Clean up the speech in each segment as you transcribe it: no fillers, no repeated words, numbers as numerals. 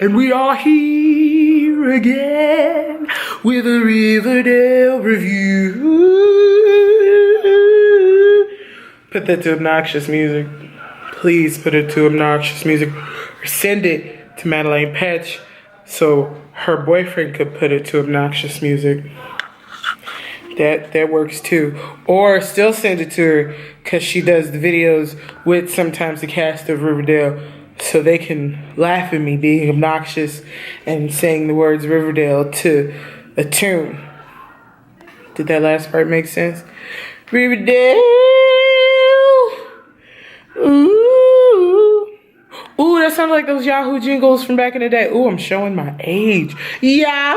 And we are here again with a Riverdale review. Put that to obnoxious music. Please put it to obnoxious music. Or send it to Madeleine Petch so her boyfriend could put it to obnoxious music. That works too. Or still send it to her because she does the videos with sometimes the cast of Riverdale so they can laugh at me being obnoxious and saying the words Riverdale to a tune. Did that last part make sense? Riverdale. Ooh. Ooh, that sounds like those Yahoo jingles from back in the day. Ooh, I'm showing my age. Yahoo.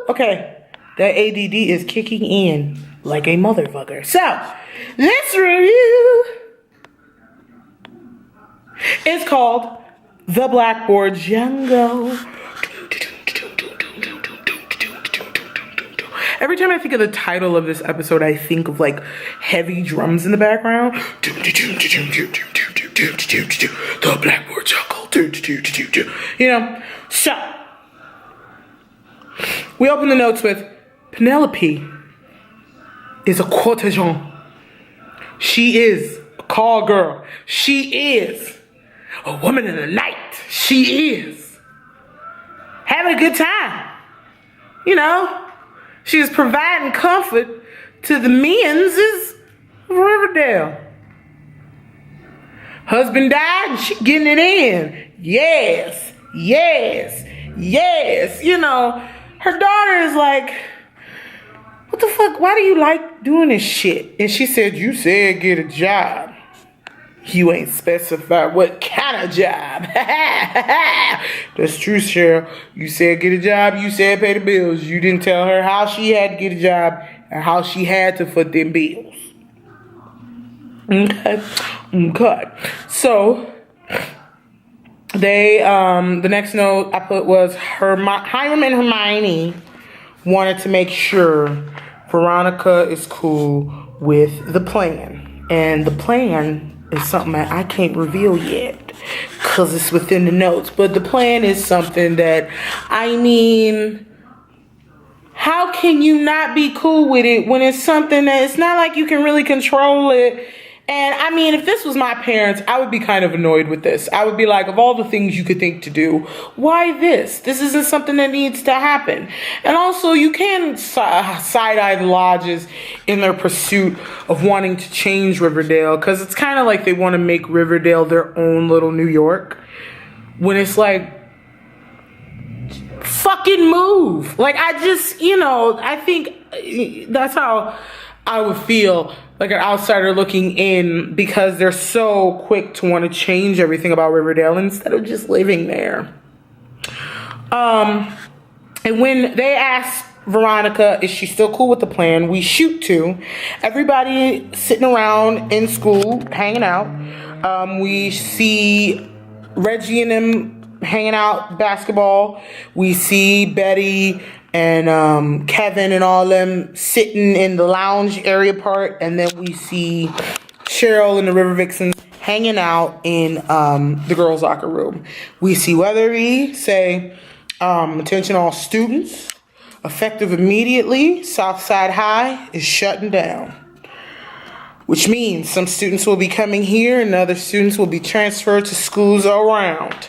Okay. That ADD is kicking in like a motherfucker. So, this review is called The Blackboard Jungle. Every time I think of the title of this episode, I think of like heavy drums in the background. The Blackboard Jungle. You know, so we open the notes with Penelope is a courtesan. She is a call girl. She is a woman in the night. She is having a good time. You know, she is providing comfort to the men's of Riverdale. Husband died and she getting it in. Yes, yes, yes. You know, her daughter is like, what the fuck? Why do you like doing this shit? And she said, you said get a job. You ain't specified what kind of job. That's true, Cheryl. You said get a job. You said pay the bills. You didn't tell her how she had to get a job and how she had to foot them bills. Okay. So, they, the next note I put was Hiram and Hermione wanted to make sure Veronica is cool with the plan. And the plan is something that I can't reveal yet because it's within the notes. But the plan is something that, I mean, how can you not be cool with it when it's something that it's not like you can really control it? And I mean, if this was my parents, I would be kind of annoyed with this. I would be like, of all the things you could think to do, why this? This isn't something that needs to happen. And also, you can side-eye the lodges in their pursuit of wanting to change Riverdale, because it's kind of like they want to make Riverdale their own little New York. When it's like, fucking move. Like, I just, you know, I think that's how I would feel like an outsider looking in, because they're so quick to want to change everything about Riverdale instead of just living there. And when they ask Veronica, is she still cool with the plan? We shoot to everybody sitting around in school, hanging out. We see Reggie and them hanging out basketball. We see Betty and Kevin and all them sitting in the lounge area part, and then we see Cheryl and the River Vixens hanging out in the girls' locker room. We see Weatherby say, attention all students, effective immediately, Southside High is shutting down. Which means some students will be coming here and other students will be transferred to schools around.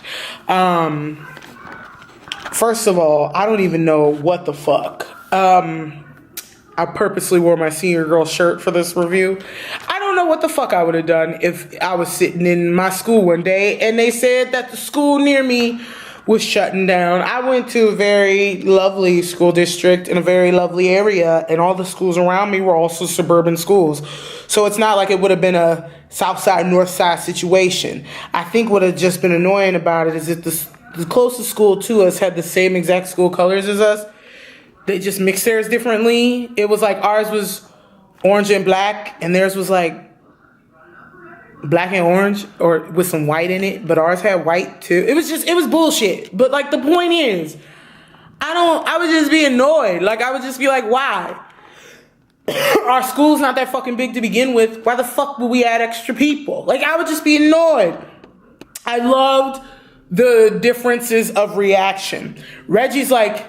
First of all, I don't even know what the fuck. I purposely wore my senior girl shirt for this review. I don't know what the fuck I would have done if I was sitting in my school one day and they said that the school near me was shutting down. I went to a very lovely school district in a very lovely area, and all the schools around me were also suburban schools. So it's not like it would have been a south side, north side situation. I think what had just been annoying about it is that the closest school to us had the same exact school colors as us. They just mixed theirs differently. It was like ours was orange and black, and theirs was like black and orange, or with some white in it, but ours had white too. It was bullshit. But like, the point is, I would just be annoyed. Like, I would just be like, why? Our school's not that fucking big to begin with. Why the fuck would we add extra people? Like, I would just be annoyed. I loved the differences of reaction. Reggie's like,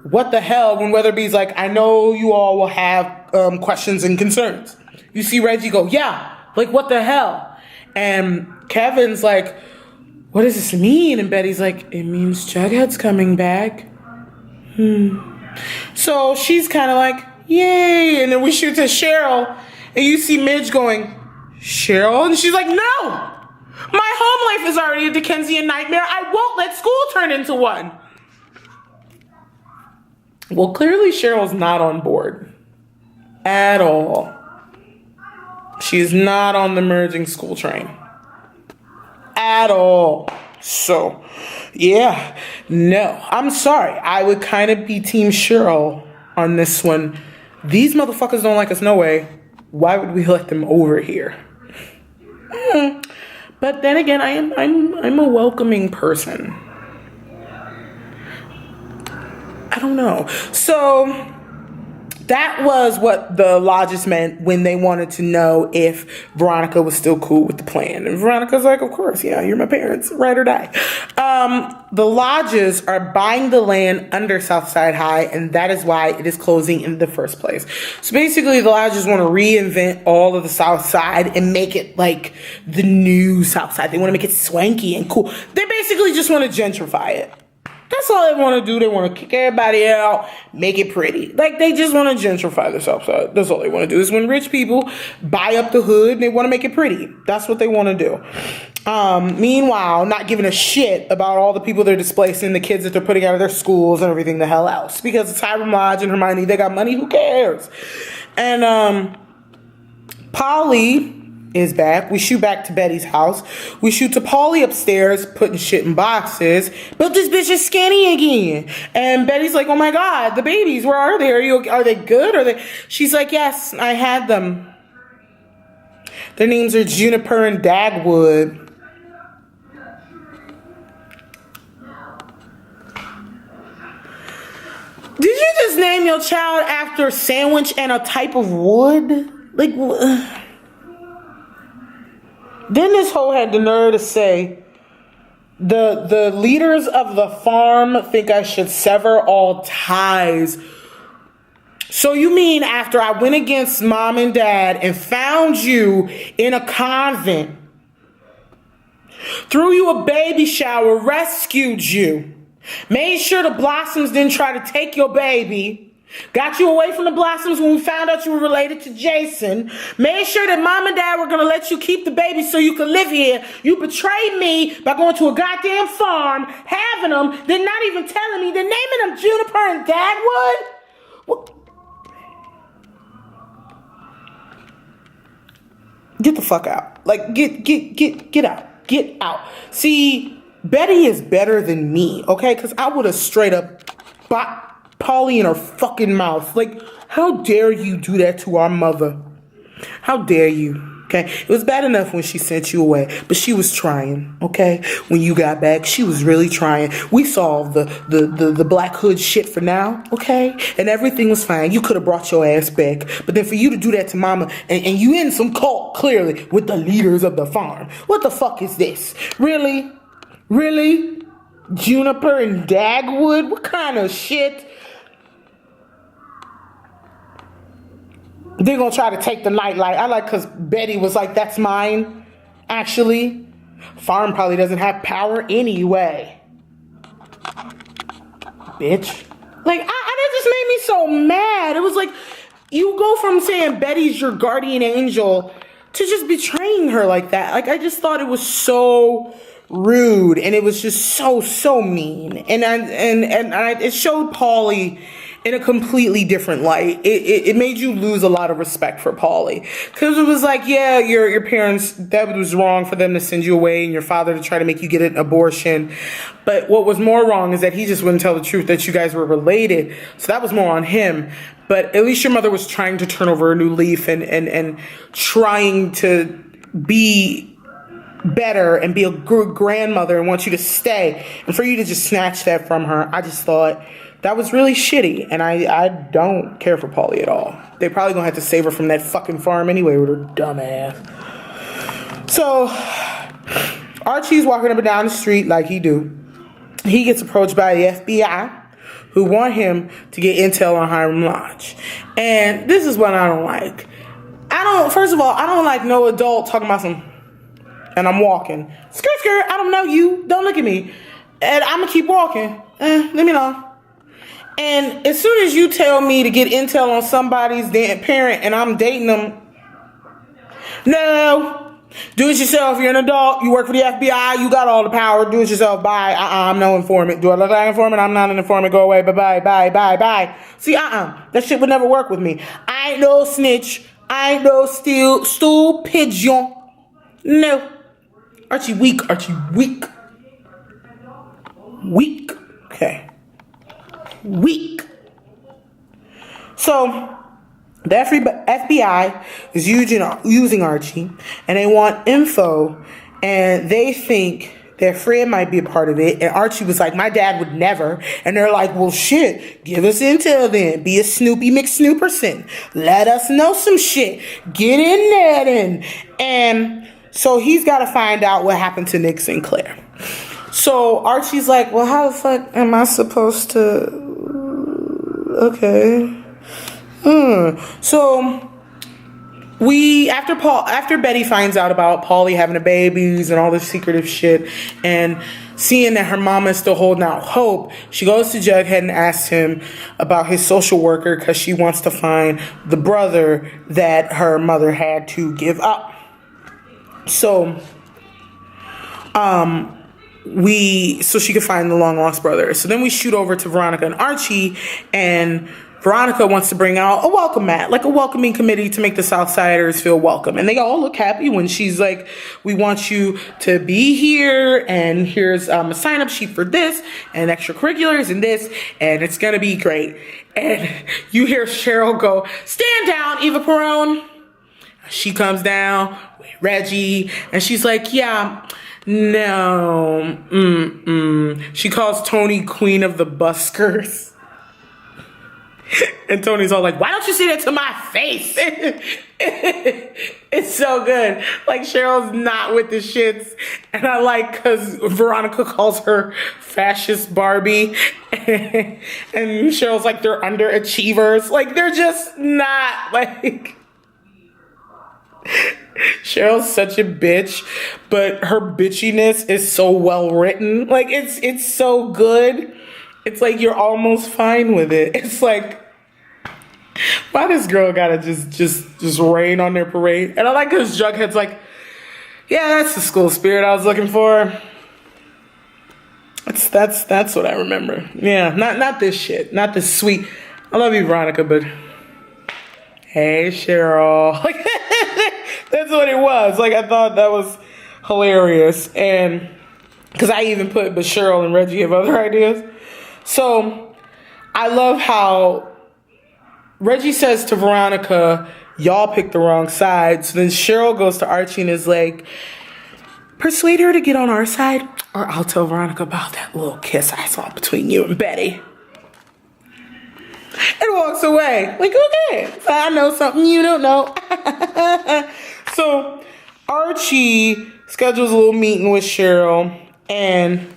what the hell? When Weatherby's like, I know you all will have questions and concerns. You see Reggie go, yeah, like what the hell? And Kevin's like, what does this mean? And Betty's like, it means Jughead's coming back. So she's kind of like, yay. And then we shoot to Cheryl, and you see Midge going, Cheryl? And she's like, no, my home life is already a Dickensian nightmare. I won't let school turn into one. Well, clearly Cheryl's not on board at all. She's not on the merging school train at all. So, yeah, no, I'm sorry. I would kind of be Team Cheryl on this one. These motherfuckers don't like us no way. Why would we let them over here? But then again, I'm a welcoming person. I don't know. So that was what the lodges meant when they wanted to know if Veronica was still cool with the plan. And Veronica's like, of course, yeah, you're my parents, ride or die. The lodges are buying the land under Southside High, and that is why it is closing in the first place. So basically, the lodges want to reinvent all of the South Side and make it like the new South Side. They want to make it swanky and cool. They basically just want to gentrify it. That's all they want to do. They want to kick everybody out, make it pretty. Like, they just want to gentrify the South Side. That's all they want to do. Is when rich people buy up the hood, they want to make it pretty. That's what they want to do. Meanwhile, not giving a shit about all the people they're displacing, the kids that they're putting out of their schools and everything the hell else. Because it's Hiram Lodge and Hermione, they got money, who cares? And Polly is back. We shoot back to Betty's house. We shoot to Polly upstairs, putting shit in boxes. But this bitch is skinny again. And Betty's like, oh my God, the babies, where are they? Are they good? She's like, yes, I had them. Their names are Juniper and Dagwood. Did you just name your child after a sandwich and a type of wood? Like, then this hoe had the nerve to say, the leaders of the farm think I should sever all ties. So you mean after I went against mom and dad and found you in a convent, threw you a baby shower, rescued you, made sure the Blossoms didn't try to take your baby, got you away from the Blossoms when we found out you were related to Jason, made sure that mom and dad were going to let you keep the baby so you could live here. You betrayed me by going to a goddamn farm, having them, then not even telling me, then naming them Juniper and Dagwood? What? Get the fuck out. Like, get out. Get out. See, Betty is better than me, okay? Because I would have straight up bought Polly in her fucking mouth. Like, how dare you do that to our mother? How dare you? Okay, it was bad enough when she sent you away, but she was trying. Okay, when you got back, she was really trying. We solved the Black Hood shit for now. Okay, and everything was fine. You could have brought your ass back, but then for you to do that to mama, and you in some cult clearly with the leaders of the farm. What the fuck is this? Really? Juniper and Dagwood? What kind of shit? They're going to try to take the nightlight. I like because Betty was like, that's mine. Actually, farm probably doesn't have power anyway. Bitch. Like, that just made me so mad. It was like, you go from saying Betty's your guardian angel to just betraying her like that. Like, I just thought it was so rude. And it was just so mean. And it showed Paulie in a completely different light. It made you lose a lot of respect for Paulie. Because it was like, yeah, your parents, that was wrong for them to send you away and your father to try to make you get an abortion. But what was more wrong is that he just wouldn't tell the truth that you guys were related. So that was more on him. But at least your mother was trying to turn over a new leaf and trying to be better and be a good grandmother and want you to stay. And for you to just snatch that from her, I just thought that was really shitty, and I don't care for Polly at all. They probably gonna have to save her from that fucking farm anyway with her dumb ass. So, Archie's walking up and down the street like he do. He gets approached by the FBI, who want him to get intel on Hiram Lodge. And this is what I don't like. First of all, I don't like no adult talking about some, and I'm walking. Skirt, skirt, I don't know you. Don't look at me. And I'm going to keep walking. Let me know. And as soon as you tell me to get intel on somebody's damn parent and I'm dating them, no. Do it yourself. You're an adult. You work for the FBI. You got all the power. Do it yourself. Bye. I'm no informant. Do I look like an informant? I'm not an informant. Go away. Bye. Bye. See, That shit would never work with me. I ain't no snitch. I ain't no stool pigeon. No. Archie weak. Weak. Okay. Weak. So, the FBI is using Archie, and they want info, and they think their friend might be a part of it, and Archie was like, my dad would never, and they're like, well, shit, give us intel then, be a Snoopy McSnooperson, let us know some shit, get in there then, and so he's got to find out what happened to Nick Sinclair. So Archie's like, well, how the fuck am I supposed to, okay. So after Betty finds out about Paulie having the babies and all this secretive shit, and seeing that her mama is still holding out hope, she goes to Jughead and asks him about his social worker because she wants to find the brother that her mother had to give up. So, so she could find the long lost brother. So then we shoot over to Veronica and Archie, and Veronica wants to bring out a welcome mat, like a welcoming committee to make the Southsiders feel welcome. And they all look happy when she's like, we want you to be here, and here's a sign-up sheet for this, and extracurriculars and this, and it's going to be great. And you hear Cheryl go, stand down, Eva Perone. She comes down with Reggie, and she's like, yeah, no, She calls Tony Queen of the Buskers. And Tony's all like, why don't you say that to my face? It's so good. Like, Cheryl's not with the shits. And I like because Veronica calls her fascist Barbie. And Cheryl's like, they're underachievers. Like, they're just not, like... Cheryl's such a bitch, but her bitchiness is so well written. Like, it's so good. It's like you're almost fine with it. It's like, why this girl gotta just rain on their parade? And I like because Jughead's like, yeah, that's the school spirit I was looking for. That's what I remember. Yeah, not this shit, not this sweet. I love you, Veronica, but hey, Cheryl. Like, that's what it was. Like, I thought that was hilarious, and because I even put, but Cheryl and Reggie have other ideas. So, I love how Reggie says to Veronica, y'all picked the wrong side. So then Cheryl goes to Archie and is like, persuade her to get on our side, or I'll tell Veronica about that little kiss I saw between you and Betty. And walks away. Like, okay, so I know something you don't know. So Archie schedules a little meeting with Cheryl, and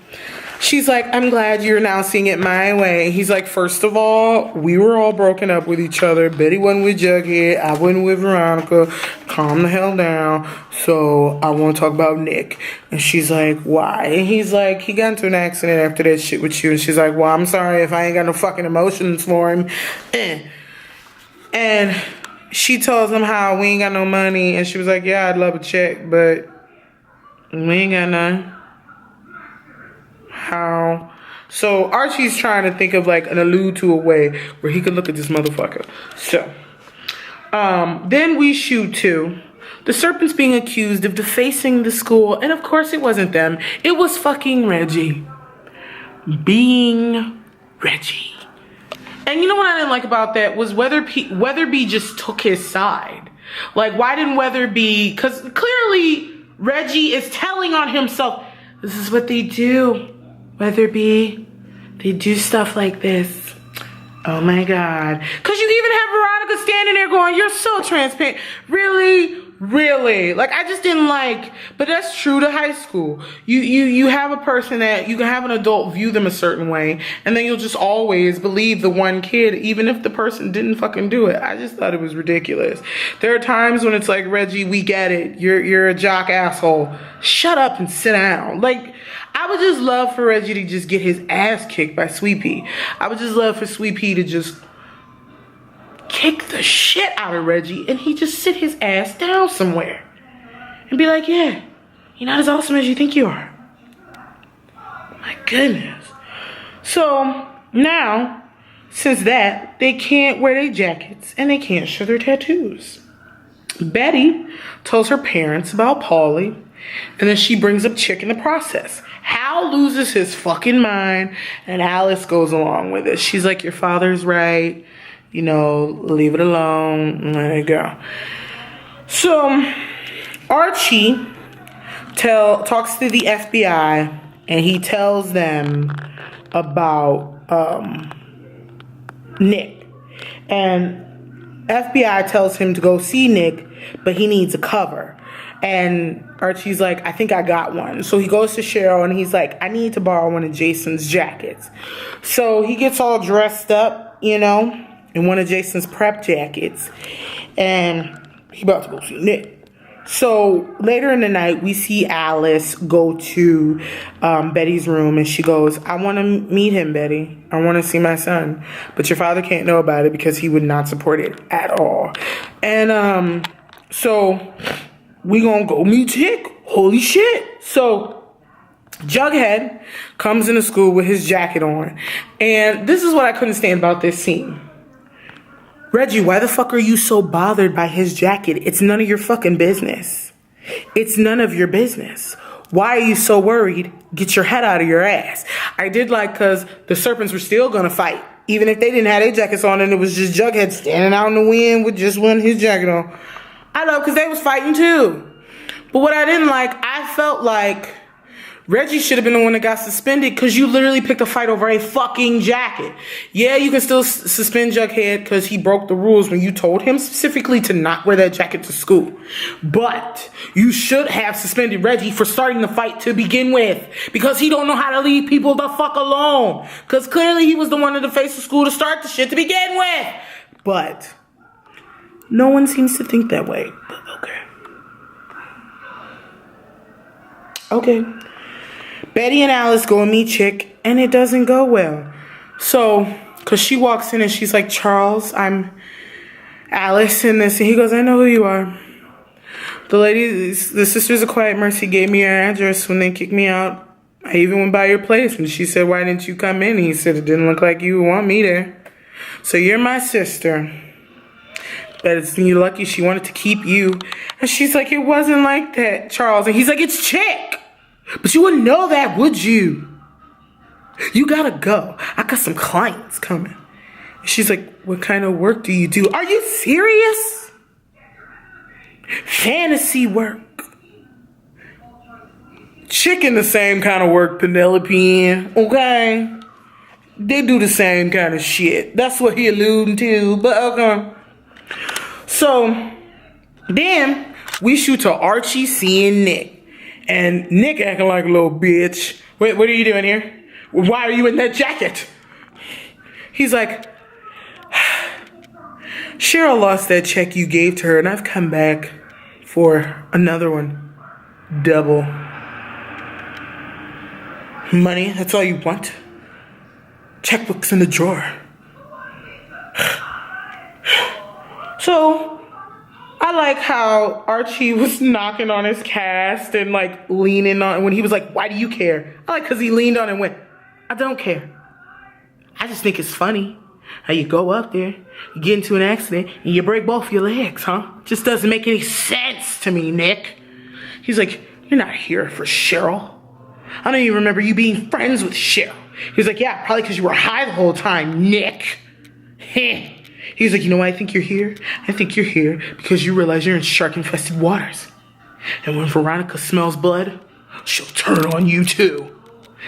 she's like, I'm glad you're now seeing it my way. He's like, first of all, we were all broken up with each other. Betty wasn't with Jughead. I wasn't with Veronica. Calm the hell down. So I want to talk about Nick. And she's like, why? And he's like, he got into an accident after that shit with you. And she's like, well, I'm sorry if I ain't got no fucking emotions for him. And she tells him how we ain't got no money. And she was like, yeah, I'd love a check, but we ain't got none. How? So Archie's trying to think of like an allude to a way where he could look at this motherfucker. So then we shoot to the Serpents being accused of defacing the school, and of course it wasn't them. It was fucking Reggie being Reggie. And you know what I didn't like about that was Weatherby just took his side. Like, why didn't Weatherby? Because clearly Reggie is telling on himself. This is what they do. Weatherby, they do stuff like this. Oh my God. Because you even have Veronica standing there going, you're so transparent. Really? Really? Like, I just didn't like, but that's true to high school. You have a person that you can have an adult view them a certain way, and then you'll just always believe the one kid, even if the person didn't fucking do it. I just thought it was ridiculous. There are times when it's like, Reggie, we get it. You're a jock asshole. Shut up and sit down. Like, I would just love for Reggie to just get his ass kicked by Sweet Pea. I would just love for Sweet Pea to just kick the shit out of Reggie and he just sit his ass down somewhere and be like, yeah, you're not as awesome as you think you are. My goodness. So now, since that, they can't wear their jackets and they can't show their tattoos. Betty tells her parents about Paulie, and then she brings up Chick in the process. Hal loses his fucking mind and Alice goes along with it. She's like, your father's right. You know, leave it alone. Let it go. So Archie talks to the FBI and he tells them about Nick. And FBI tells him to go see Nick, but he needs a cover. And Archie's like, I think I got one. So he goes to Cheryl and he's like, I need to borrow one of Jason's jackets. So he gets all dressed up, you know, in one of Jason's prep jackets, and he about to go see Nick. So later in the night, we see Alice go to Betty's room, and she goes, I want to meet him, Betty. I want to see my son, but your father can't know about it because he would not support it at all. And so we gonna go meet Chick. Holy shit. So Jughead comes into school with his jacket on, and this is what I couldn't stand about this scene. Reggie, why the fuck are you so bothered by his jacket? It's none of your fucking business. It's none of your business. Why are you so worried? Get your head out of your ass. I did like, because the Serpents were still going to fight. Even if they didn't have their jackets on and it was just Jughead standing out in the wind with just his jacket on. I love, because they was fighting too. But what I didn't like, I felt like Reggie should have been the one that got suspended because you literally picked a fight over a fucking jacket. Yeah, you can still suspend Jughead because he broke the rules when you told him specifically to not wear that jacket to school. But you should have suspended Reggie for starting the fight to begin with because he don't know how to leave people the fuck alone. Because clearly he was the one in the face of school to start the shit to begin with. But no one seems to think that way. But okay. Betty and Alice go and meet Chick, and it doesn't go well. So, because she walks in and she's like, Charles, I'm Alice in this. And he goes, I know who you are. The Sisters of Quiet Mercy gave me your address when they kicked me out. I even went by your place. And she said, why didn't you come in? And he said, it didn't look like you want me there. So you're my sister. But you're lucky she wanted to keep you. And she's like, it wasn't like that, Charles. And he's like, it's Chick. But you wouldn't know that, would you? You gotta go. I got some clients coming. She's like, what kind of work do you do? Are you serious? Fantasy work. Chick in the same kind of work Penelope in, okay? They do the same kind of shit. That's what he alluding to, but okay. So, then we shoot to Archie seeing Nick. And Nick acting like a little bitch. Wait, what are you doing here? Why are you in that jacket? He's like, Cheryl lost that check you gave to her, and I've come back for another one. Double. Money, that's all you want? Checkbook's in the drawer. So, I like how Archie was knocking on his cast and like leaning on when he was like, why do you care? I like because he leaned on and went, I don't care. I just think it's funny how you go up there, you get into an accident, and you break both your legs, huh? Just doesn't make any sense to me, Nick. He's like, you're not here for Cheryl. I don't even remember you being friends with Cheryl. He was like, yeah, probably because you were high the whole time, Nick. Heh. He's like, you know why I think you're here? I think you're here because you realize you're in shark-infested waters. And when Veronica smells blood, she'll turn on you too.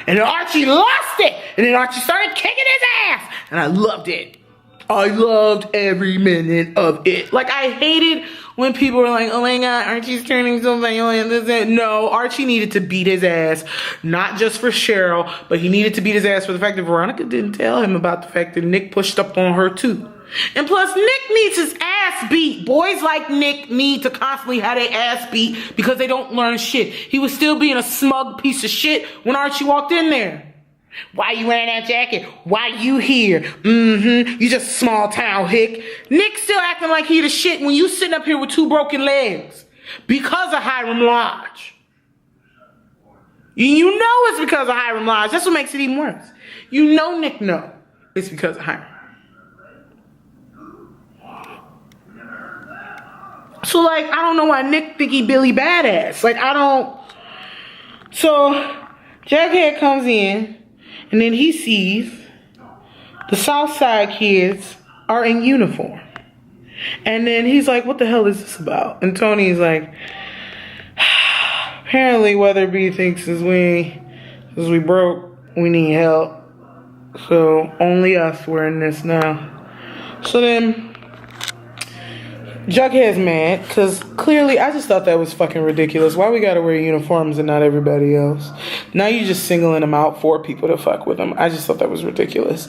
And then Archie lost it. And then Archie started kicking his ass. And I loved it. I loved every minute of it. Like, I hated when people were like, oh my God, Archie's turning so violent. No, Archie needed to beat his ass, not just for Cheryl, but he needed to beat his ass for the fact that Veronica didn't tell him about the fact that Nick pushed up on her too. And plus, Nick needs his ass beat. Boys like Nick need to constantly have their ass beat because they don't learn shit. He was still being a smug piece of shit when Archie walked in there. Why you wearing that jacket? Why you here? You just small town hick. Nick still acting like he the shit when you sitting up here with 2 broken legs because of Hiram Lodge. You know it's because of Hiram Lodge. That's what makes it even worse. You know Nick know it's because of Hiram. So, like, I don't know why Nick think he Billy Badass. Like, I don't. So, Jughead comes in, and then he sees the Southside kids are in uniform. And then he's like, what the hell is this about? And Tony's like, apparently Weatherby thinks as we broke, we need help. So, only us were in this now. So then Jughead's mad because clearly I just thought that was fucking ridiculous. Why we gotta wear uniforms and not everybody else? Now you just singling them out for people to fuck with them. I just thought that was ridiculous.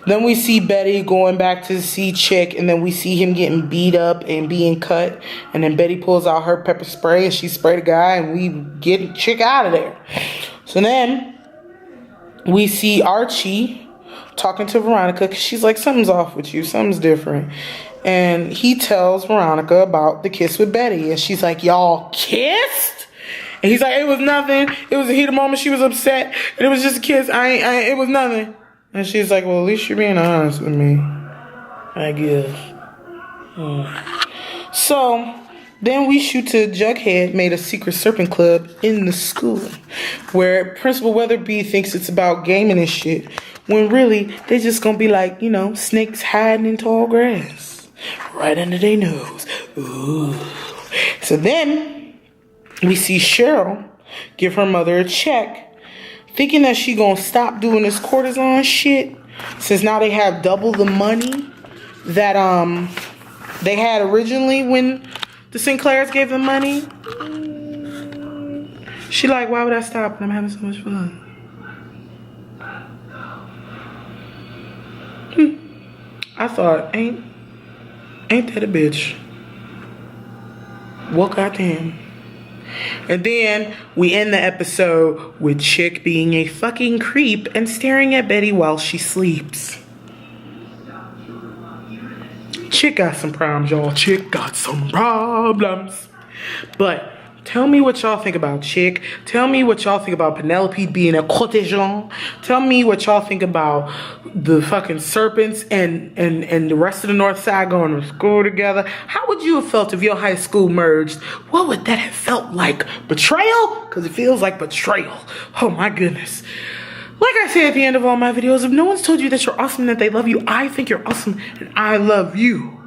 Then we see Betty going back to see Chick, and then we see him getting beat up and being cut, and then Betty pulls out her pepper spray and she sprayed a guy, and we get Chick out of there. So then we see Archie talking to Veronica because she's like, something's off with you, something's different. And he tells Veronica about the kiss with Betty. And she's like, y'all kissed? And he's like, it was nothing. It was a heat of moment. She was upset. And it was just a kiss. It was nothing. And she's like, well, at least you're being honest with me, I guess. So then we shoot to Jughead made a secret serpent club in the school where Principal Weatherby thinks it's about gaming and shit, when really they just gonna be like, you know, snakes hiding in tall grass right under their nose. Ooh. So then we see Cheryl give her mother a check, thinking that she gonna stop doing this cortisone shit, since now they have double the money that they had originally when the Sinclairs gave them money. She like, why would I stop when I'm having so much fun? I thought, ain't that a bitch? Well, goddamn. And then we end the episode with Chick being a fucking creep and staring at Betty while she sleeps. Chick got some problems, y'all. Chick got some problems. But tell me what y'all think about Chick. Tell me what y'all think about Penelope being a courtesan. Tell me what y'all think about the fucking serpents and the rest of the North Side going to school together. How would you have felt if your high school merged? What would that have felt like? Betrayal? Because it feels like betrayal. Oh my goodness. Like I say at the end of all my videos, if no one's told you that you're awesome and that they love you, I think you're awesome and I love you.